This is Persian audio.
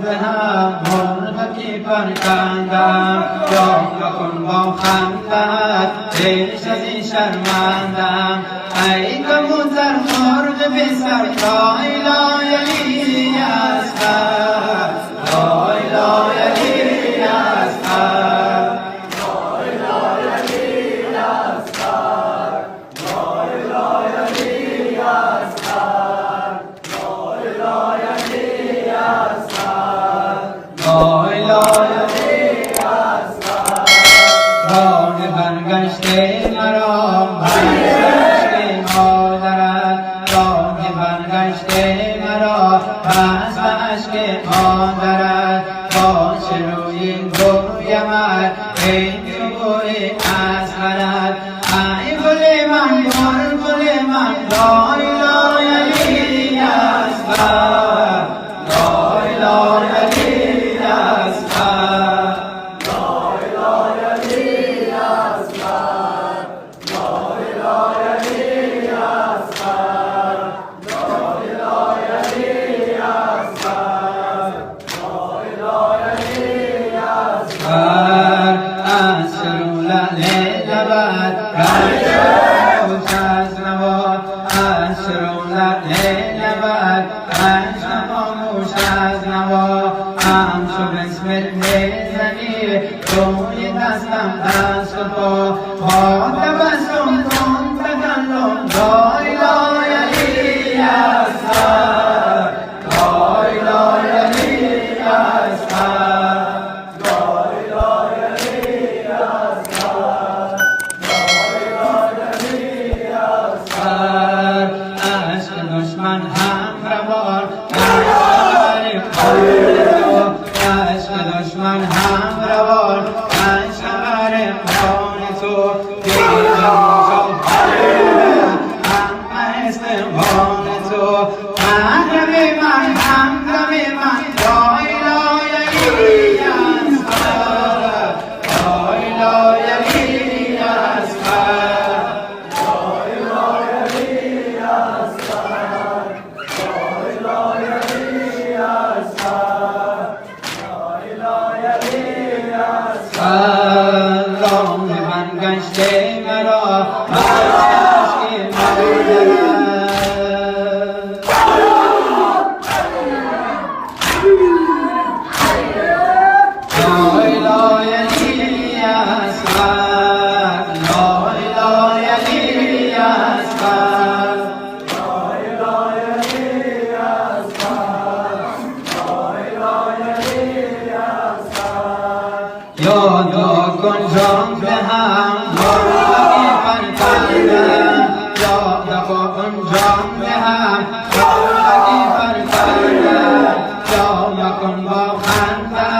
به هم مرغکی پرکندم یا کن با خندت بیش از این شرمندم ای کبوتر مرغ بی سر لا اله الی اصغر لا اله الی اصغر لا اله الی اصغر لا اله الی اصغر لا اله الی اصغر لا اله الی اصغر راه برگشته مرا بس به عشق مادرت باشه روی گویمت ای تو بوی اصغرت ای گل من گل من لا اله الی اصغر لا اله الی اصغر لا اله الی اصغر لا اله الی اصغر أسر لعل نبات رنج از نبات أسر لعل نبات رنج خاموش از نبات همچو بسمل میزنی روی دستم دست و پا تبسم کن تکلم لا اله الی اصغر لا اله الی اصغر دشمن هم روان عشق دشمن هم روان شمر پان تو دیدم هم استقبال تو محرم من همدم من لا اله الی اصغر لا اله الی اصغر لا اله الی اصغر راه من گشته مرا عشق مادرت لا اله الی اصغر لا اله الی اصغر لا اله الی اصغر لا اله الی اصغر یاد کن جان به هم مرغی پرکندم یاد کن جان به هم مرغی پرکندم یا کن با خنده